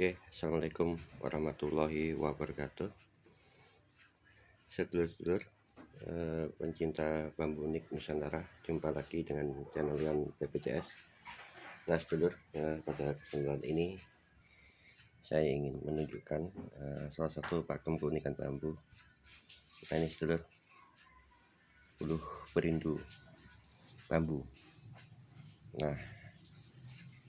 Oke, assalamualaikum warahmatullahi wabarakatuh. Sedulur-sedulur, pencinta bambu unik Nusantara, jumpa lagi dengan channel yang BPCS. Nah, sedulur, pada kesempatan ini saya ingin menunjukkan salah satu pakem keunikan bambu. Nah, ini sedulur, buluh berindu bambu. Nah,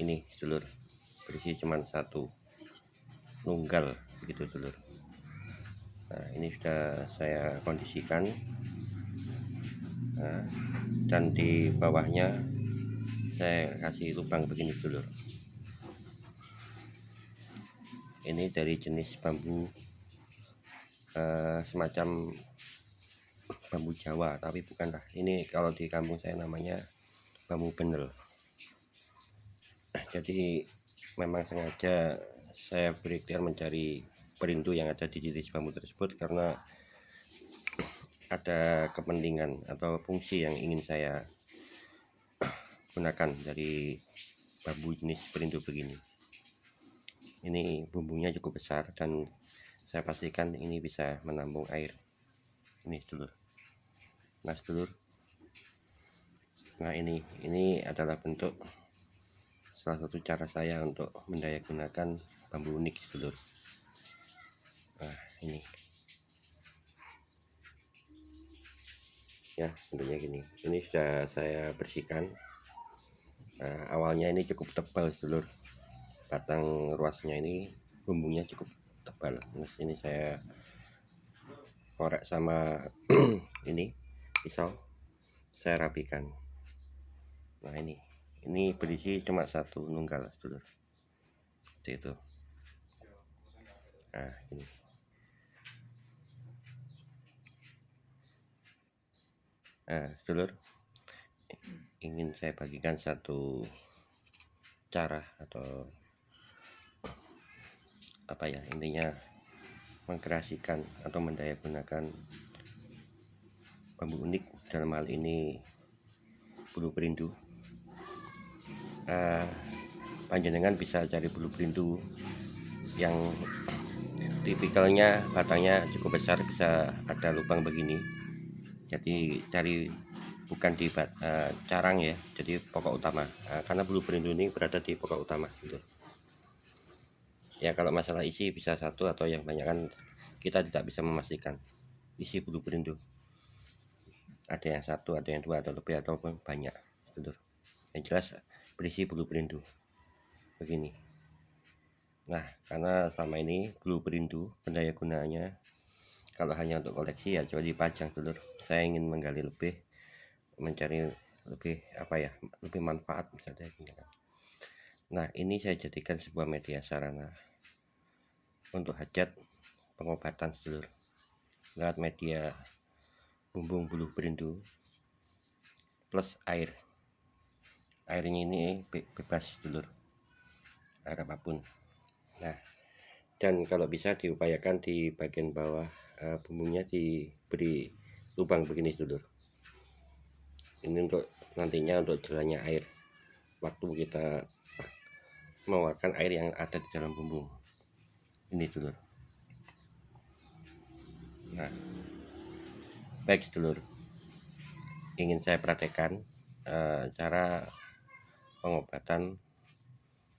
ini sedulur, berisi cuma satu nunggal begitu sedulur. Nah, ini sudah saya kondisikan, dan di bawahnya saya kasih lubang begini sedulur. Ini dari jenis bambu semacam bambu Jawa, tapi bukanlah. Ini kalau di kampung saya namanya bambu benel. Jadi memang sengaja saya berikhtiar mencari perindu yang ada di jenis bambu tersebut karena ada kepentingan atau fungsi yang ingin saya gunakan dari bambu jenis perindu begini. Ini bumbunya cukup besar dan saya pastikan ini bisa menampung air. Ini sedulur. Nah sedulur, nah ini adalah bentuk salah satu cara saya untuk mendayagunakan bambu unik sedulur. Nah ini ya, bentuknya gini. Ini sudah saya bersihkan. Awalnya ini cukup tebal sedulur, batang ruasnya ini bumbunya cukup tebal. Terus ini saya korek sama ini pisau, saya rapikan. Nah ini berisi cuma satu nunggal sedulur, seperti itu. Nah ini sedulur, ingin saya bagikan satu cara atau apa ya, intinya mengkreasikan atau mendayagunakan bambu unik, dalam hal ini bulu berindu. Panjenengan bisa cari bulu berindu yang tipikalnya batangnya cukup besar, bisa ada lubang begini. Jadi cari bukan di carang ya, jadi pokok utama, karena bulu berindu ini berada di pokok utama gitu. Ya kalau masalah isi bisa satu atau yang banyak kan kita tidak bisa memastikan isi bulu berindu. Ada yang satu, ada yang dua, atau lebih, ataupun banyak sedulur. Yang jelas berisi bulu berindu begini. Nah karena selama ini bulu berindu pendaya gunanya kalau hanya untuk koleksi ya coba dipajang sedulur. Saya ingin menggali lebih, mencari lebih lebih manfaat misalnya. Nah ini saya jadikan sebuah media sarana untuk hajat pengobatan sedulur lewat media bumbung bulu berindu plus air. Airnya ini bebas sedulur, air apapun. Nah dan kalau bisa diupayakan di bagian bawah bumbungnya diberi lubang begini sedulur. Ini untuk nantinya untuk jalannya air waktu kita mengeluarkan air yang ada di dalam bumbung ini sedulur. Nah baik sedulur, ingin saya praktekkan cara pengobatan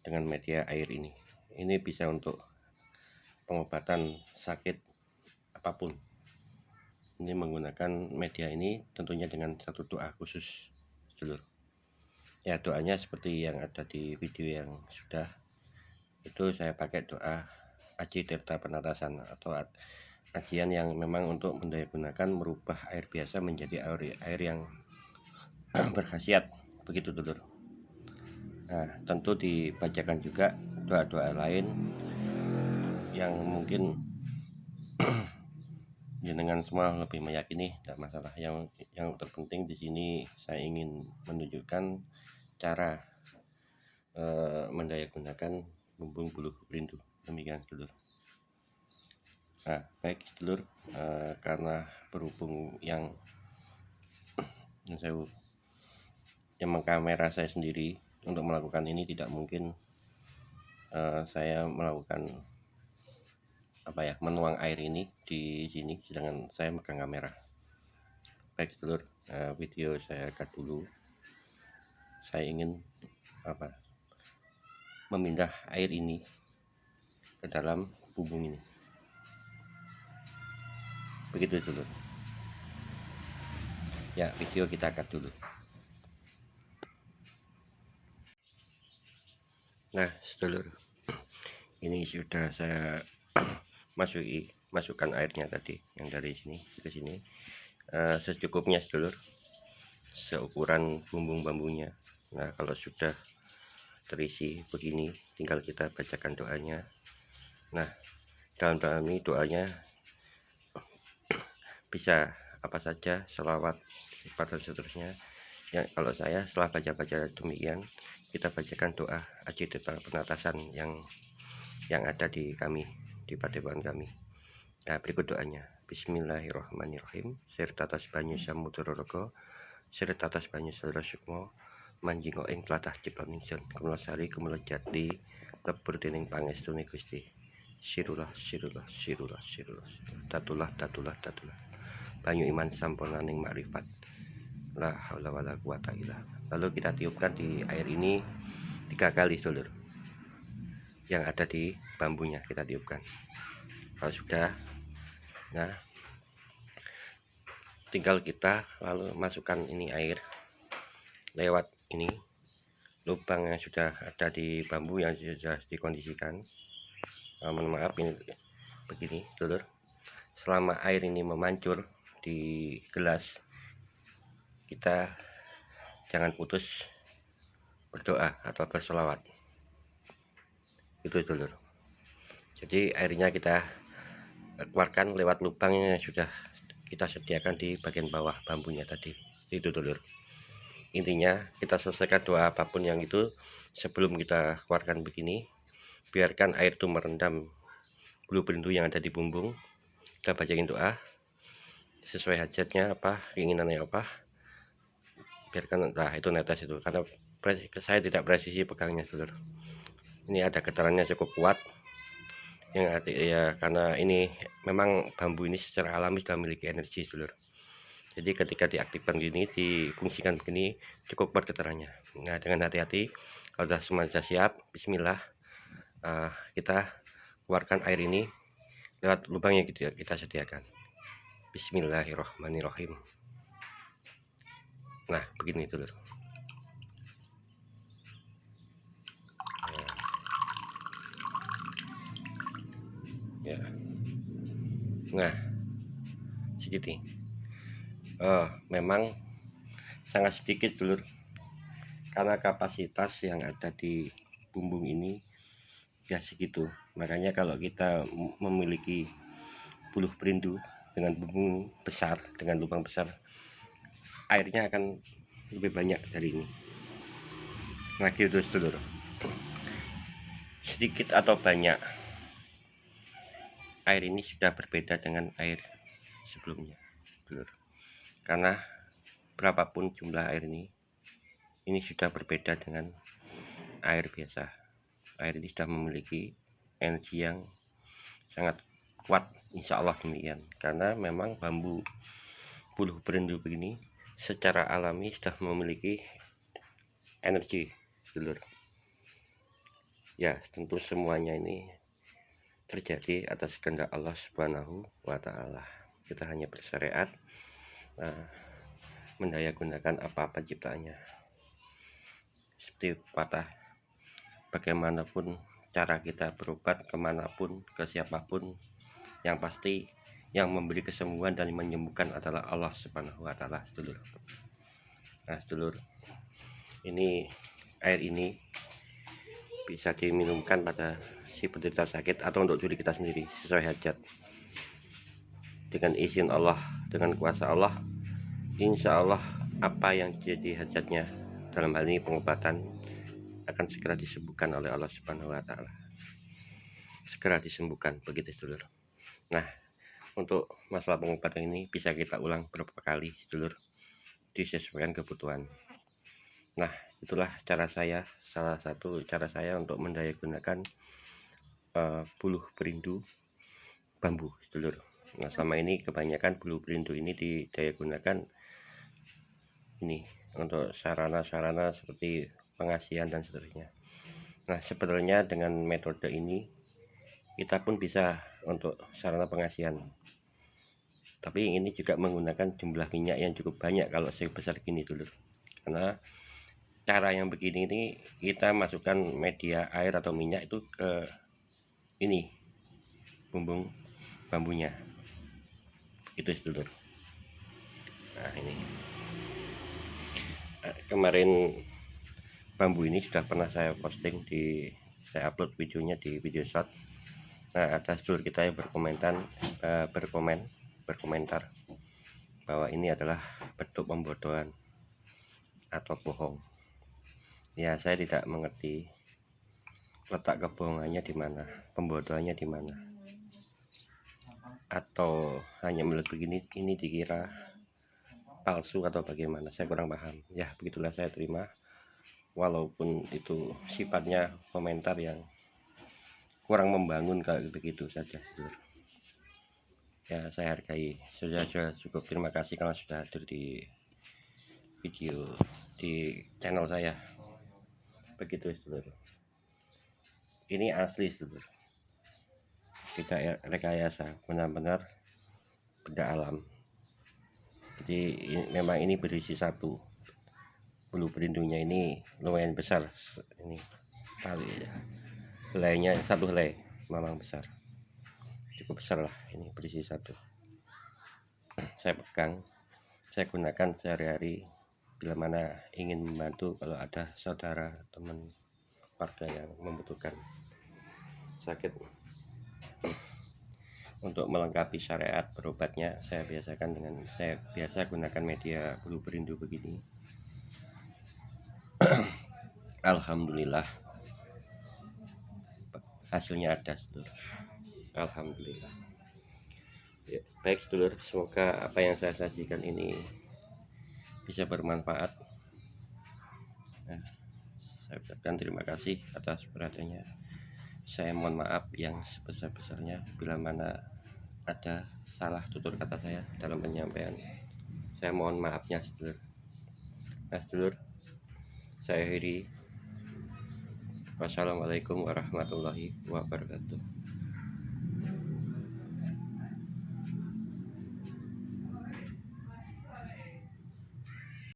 dengan media air ini. Ini bisa untuk pengobatan sakit apapun. Ini menggunakan media ini tentunya dengan satu doa khusus sedulur. Ya doanya seperti yang ada di video yang sudah, itu saya pakai doa Aji Tirta Penatasan atau ajian yang memang untuk mendayagunakan merubah air biasa menjadi air yang berkhasiat begitu dulur. Nah tentu dibacakan juga doa-doa lain yang mungkin jenengan semua lebih meyakini, tidak masalah. Yang terpenting di sini saya ingin menunjukkan cara mendayagunakan bumbung bulu berindu, demikian sedulur. Nah baik sedulur, karena berhubung yang mengkamera saya sendiri untuk melakukan ini tidak mungkin saya melakukan menuang air ini di sini sedangkan saya megang kamera. Baik sedulur, video saya cut dulu. Saya ingin memindah air ini ke dalam bumbung ini. Begitu sedulur. Ya, video kita cut dulu. Nah sedulur, ini sudah saya masukkan airnya tadi yang dari sini ke sini, secukupnya sedulur, seukuran bumbung bambunya. Nah kalau sudah terisi begini, tinggal kita bacakan doanya. Nah dalam doa ini doanya bisa apa saja, selawat, dan seterusnya. Ya, kalau saya setelah baca-baca demikian, kita bacakan doa ajitita penatasan yang ada di kami, di padepokan kami. Nah berikut doanya. Bismillahirrahmanirrahim. Sirtatas banyu samudra sirtatas banyu saudara sukmo manjingo ing tlatah cipta ningsun kumulasari kumula jati lebur dening pangestune Gusti. Sirulah tatulah banyu iman sampunaning makrifat. La haula wala quwata illa. Lalu kita tiupkan di air ini 3 kali sedulur. Yang ada di bambunya kita tiupkan. Kalau sudah, nah tinggal kita lalu masukkan ini air lewat ini lubang yang sudah ada di bambu yang sudah dikondisikan. Mohon maaf ini begini sedulur. Selama air ini memancur di gelas, kita jangan putus berdoa atau berselawat. Itu dulur. Jadi airnya kita keluarkan lewat lubang yang sudah kita sediakan di bagian bawah bambunya tadi. Itu dulur. Intinya kita selesaikan doa apapun yang itu sebelum kita keluarkan begini. Biarkan air itu merendam bulu perindu yang ada di bumbung. Kita bacain doa sesuai hajatnya apa, keinginannya apa. Biarkan, nah itu netes itu, karena saya tidak presisi pegangnya sedulur. Ini ada getarannya cukup kuat yang arti ya, karena ini memang bambu ini secara alami sudah memiliki energi sedulur. Jadi ketika diaktifkan gini, difungsikan begini, cukup kuat getarannya. Nah dengan hati-hati, kalau sudah semua sudah siap, bismillah, kita keluarkan air ini lewat lubang yang kita sediakan. Bismillahirrahmanirrahim. Nah begini dulur. Ya. Nah segini. Memang sangat sedikit dulur, karena kapasitas yang ada di bumbung ini ya segitu. Makanya kalau kita memiliki buluh perindu dengan bumbung besar, dengan lubang besar, airnya akan lebih banyak dari ini. Nah gitu dulur. Sedikit atau banyak, air ini sudah berbeda dengan air sebelumnya dulur. Karena berapapun jumlah air ini sudah berbeda dengan air biasa. Air ini sudah memiliki energi yang sangat kuat, insya Allah demikian. Karena memang bambu buluh perindu begini secara alami sudah memiliki energi dulur. Ya tentu semuanya ini terjadi atas kehendak Allah Subhanahu wa Ta'ala. Kita hanya bersyariat, mendaya gunakan apa-apa ciptaannya. Seperti patah, bagaimanapun cara kita berobat, kemanapun, ke siapapun, yang pasti yang memberi kesembuhan dan menyembuhkan adalah Allah Subhanahu wa Ta'ala sedulur. Nah sedulur, ini air ini bisa diminumkan pada si penderita sakit atau untuk diri kita sendiri sesuai hajat. Dengan izin Allah, dengan kuasa Allah, insya Allah apa yang jadi hajatnya dalam hal ini pengobatan akan segera disembuhkan oleh Allah Subhanahu wa Ta'ala. Segera disembuhkan, begitu sedulur. Nah untuk masalah pengobatan ini bisa kita ulang beberapa kali sedulur, disesuaikan kebutuhan. Nah itulah cara saya, salah satu cara saya untuk mendayagunakan buluh perindu bambu, sedulur. Nah, selama ini kebanyakan buluh perindu ini didayagunakan ini untuk sarana-sarana seperti pengasihan dan seterusnya. Nah, sebenarnya dengan metode ini kita pun bisa untuk sarana pengasihan, tapi ini juga menggunakan jumlah minyak yang cukup banyak kalau sebesar gini dulu. Karena cara yang begini ini kita masukkan media air atau minyak itu ke ini bumbung bambunya, itu sedulur. Nah, ini kemarin bambu ini sudah pernah saya posting saya upload videonya di video shot. Nah, ada sedulur kita yang berkomentar bahwa ini adalah bentuk pembodohan atau bohong. Ya, saya tidak mengerti letak kebohongannya di mana, pembodohannya di mana, atau hanya melihat begini ini dikira palsu atau bagaimana, saya kurang paham. Ya, begitulah saya terima, walaupun itu sifatnya komentar yang kurang membangun kayak begitu saja. Ya, saya hargai. Sudah cukup, terima kasih kalau sudah hadir di video di channel saya. Begitu, sedulur. Ini asli, sedulur, tidak rekayasa, benar-benar benda alam. Jadi memang ini berisi satu bulu perindunya, ini lumayan besar, ini tali ya, helainya satu helai memang besar, cukup besar lah, ini berisi satu. Saya pegang, saya gunakan sehari-hari bila mana ingin membantu kalau ada saudara, teman, warga yang membutuhkan sakit. Untuk melengkapi syariat berobatnya, saya biasa gunakan media bulu perindu begini. Alhamdulillah hasilnya ada, sedulur. Alhamdulillah. Ya, baik sedulur, semoga apa yang saya sajikan ini bisa bermanfaat. Nah, saya ucapkan terima kasih atas perhatiannya. Saya mohon maaf yang sebesar-besarnya bila mana ada salah tutur kata saya dalam penyampaian. Saya mohon maafnya, sedulur. Nah, sedulur, saya akhiri. Wassalamualaikum warahmatullahi wabarakatuh.